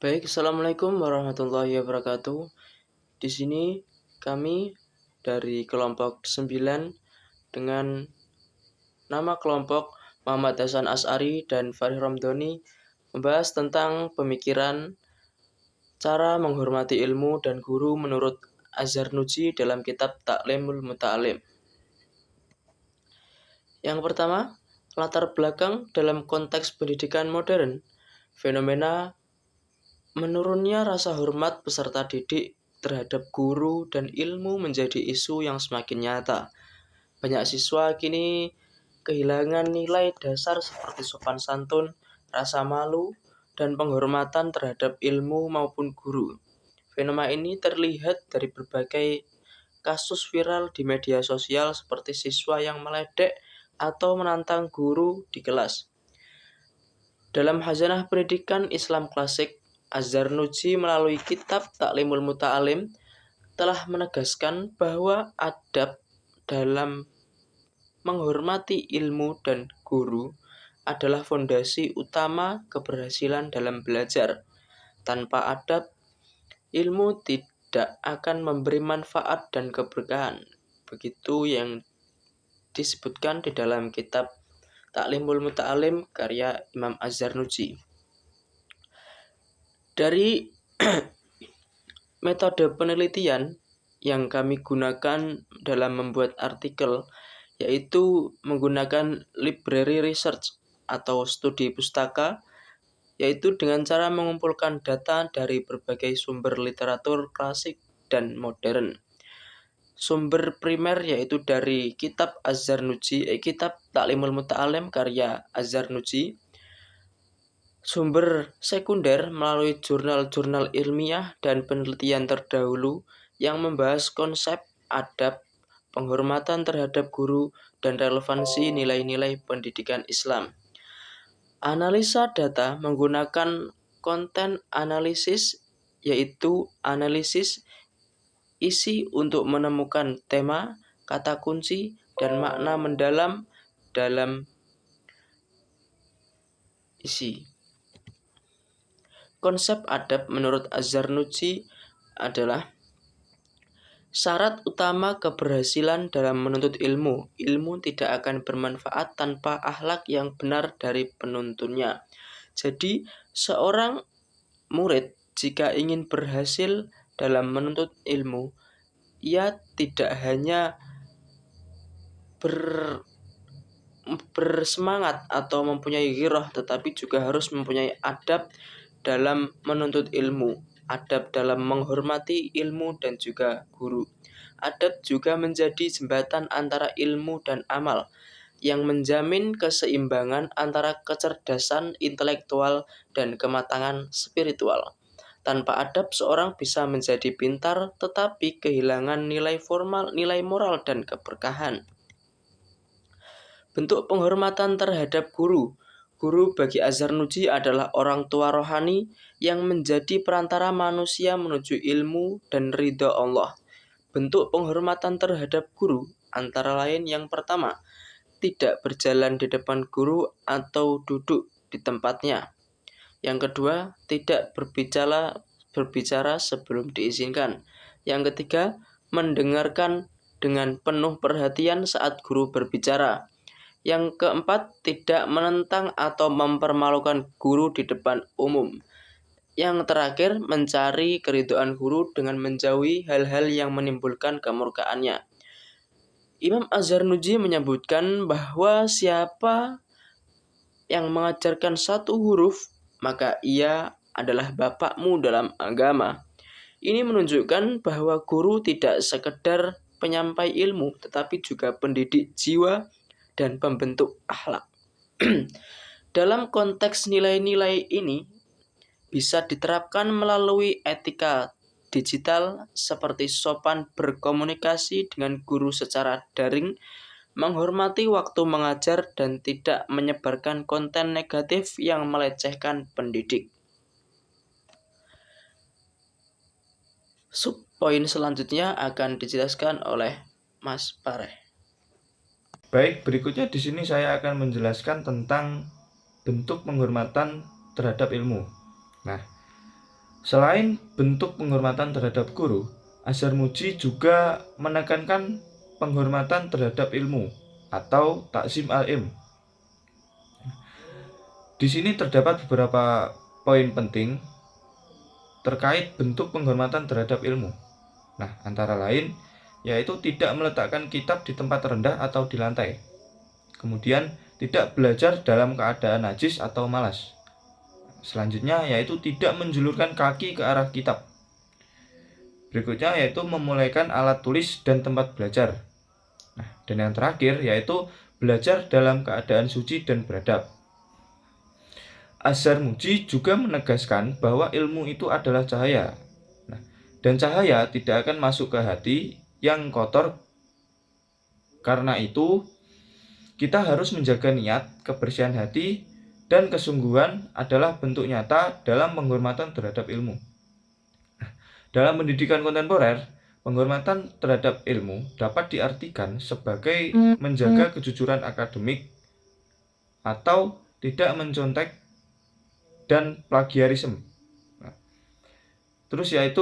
Baik, Assalamualaikum warahmatullahi wabarakatuh. Di sini kami dari kelompok 9 dengan nama kelompok Muhammad Hasan As'ari dan Farih Ramdhani membahas tentang pemikiran cara menghormati ilmu dan guru menurut Az-Zarnuji dalam kitab Ta'limul Muta'alim. Yang pertama, latar belakang dalam konteks pendidikan modern. Fenomena menurunnya rasa hormat peserta didik terhadap guru dan ilmu menjadi isu yang semakin nyata. Banyak siswa kini kehilangan nilai dasar seperti sopan santun, rasa malu, dan penghormatan terhadap ilmu maupun guru. Fenomena ini terlihat dari berbagai kasus viral di media sosial seperti siswa yang meledek atau menantang guru di kelas. Dalam Khazanah Pendidikan Islam Klasik, Az-Zarnuji melalui kitab Ta'limul Muta'alim telah menegaskan bahwa adab dalam menghormati ilmu dan guru adalah fondasi utama keberhasilan dalam belajar. Tanpa adab, ilmu tidak akan memberi manfaat dan keberkahan. Begitu yang disebutkan di dalam kitab Ta'limul Muta'alim karya Imam Az-Zarnuji. Dari metode penelitian yang kami gunakan dalam membuat artikel, yaitu menggunakan library research atau studi pustaka, yaitu dengan cara mengumpulkan data dari berbagai sumber literatur klasik dan modern. Sumber primer yaitu dari kitab Az-Zarnuji, kitab Ta'limul Muta'alim karya Az-Zarnuji. Sumber sekunder melalui jurnal-jurnal ilmiah dan penelitian terdahulu yang membahas konsep adab, penghormatan terhadap guru, dan relevansi nilai-nilai pendidikan Islam. Analisa data menggunakan konten analisis, yaitu analisis isi untuk menemukan tema, kata kunci, dan makna mendalam dalam isi. Konsep adab menurut Az-Zarnuji adalah syarat utama keberhasilan dalam menuntut ilmu. Ilmu tidak akan bermanfaat tanpa akhlak yang benar dari penuntunnya. Jadi, seorang murid jika ingin berhasil dalam menuntut ilmu, ia tidak hanya bersemangat atau mempunyai ghirah, tetapi juga harus mempunyai adab dalam menuntut ilmu, adab dalam menghormati ilmu dan juga guru. Adab juga menjadi jembatan antara ilmu dan amal yang menjamin keseimbangan antara kecerdasan intelektual dan kematangan spiritual. Tanpa adab seorang bisa menjadi pintar tetapi kehilangan nilai formal, nilai moral dan keberkahan. Bentuk penghormatan terhadap guru. Guru bagi Az-Zarnuji adalah orang tua rohani yang menjadi perantara manusia menuju ilmu dan ridha Allah. Bentuk penghormatan terhadap guru antara lain yang pertama, tidak berjalan di depan guru atau duduk di tempatnya. Yang kedua, tidak berbicara sebelum diizinkan. Yang ketiga, mendengarkan dengan penuh perhatian saat guru berbicara. Yang keempat, tidak menentang atau mempermalukan guru di depan umum. Yang terakhir, mencari keridhaan guru dengan menjauhi hal-hal yang menimbulkan kemurkaannya. Imam Az-Zarnuji menyebutkan bahwa siapa yang mengajarkan satu huruf, maka ia adalah bapakmu dalam agama. Ini menunjukkan bahwa guru tidak sekedar penyampai ilmu, tetapi juga pendidik jiwa dan pembentuk akhlak. Dalam konteks nilai-nilai ini bisa diterapkan melalui etika digital seperti sopan berkomunikasi dengan guru secara daring, menghormati waktu mengajar, dan tidak menyebarkan konten negatif yang melecehkan pendidik. Poin selanjutnya akan dijelaskan oleh Mas Pareh. Baik, berikutnya di sini saya akan menjelaskan tentang bentuk penghormatan terhadap ilmu. Nah, Selain bentuk penghormatan terhadap guru, Azhar Muji juga menekankan penghormatan terhadap ilmu atau takzim al-ilm. Di sini terdapat beberapa poin penting terkait bentuk penghormatan terhadap ilmu. Nah, antara lain yaitu tidak meletakkan kitab di tempat rendah atau di lantai. Kemudian, tidak belajar dalam keadaan najis atau malas. Selanjutnya yaitu tidak menjulurkan kaki ke arah kitab. Berikutnya yaitu memulaikan alat tulis dan tempat belajar. Nah, dan yang terakhir yaitu belajar dalam keadaan suci dan beradab. Azhar Muji juga menegaskan bahwa ilmu itu adalah cahaya. Nah, dan cahaya tidak akan masuk ke hati yang kotor. Karena itu, kita harus menjaga niat, kebersihan hati, dan kesungguhan adalah bentuk nyata dalam penghormatan terhadap ilmu. Dalam pendidikan kontemporer, penghormatan terhadap ilmu dapat diartikan sebagai menjaga kejujuran akademik atau tidak mencontek dan plagiarisme. Terus yaitu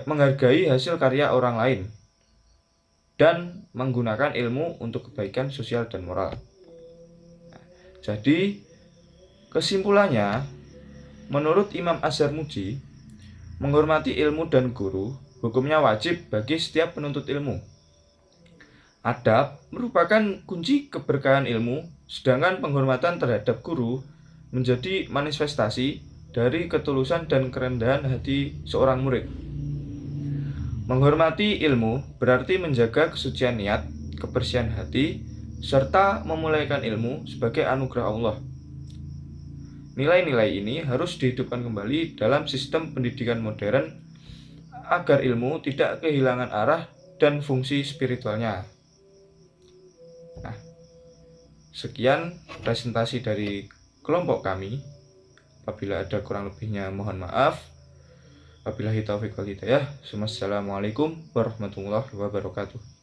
menghargai hasil karya orang lain dan menggunakan ilmu untuk kebaikan sosial dan moral. Jadi, kesimpulannya, menurut Imam Azhar Muji, menghormati ilmu dan guru hukumnya wajib bagi setiap penuntut ilmu. Adab merupakan kunci keberkahan ilmu, sedangkan penghormatan terhadap guru menjadi manifestasi dari ketulusan dan kerendahan hati seorang murid. Menghormati ilmu berarti menjaga kesucian niat, kebersihan hati, serta memulaikan ilmu sebagai anugerah Allah. Nilai-nilai ini harus dihidupkan kembali dalam sistem pendidikan modern agar ilmu tidak kehilangan arah dan fungsi spiritualnya. Nah, sekian presentasi dari kelompok kami. Apabila ada kurang lebihnya mohon maaf. Wabillahi taufiq wal hidayah. Wassalamualaikum warahmatullahi wabarakatuh.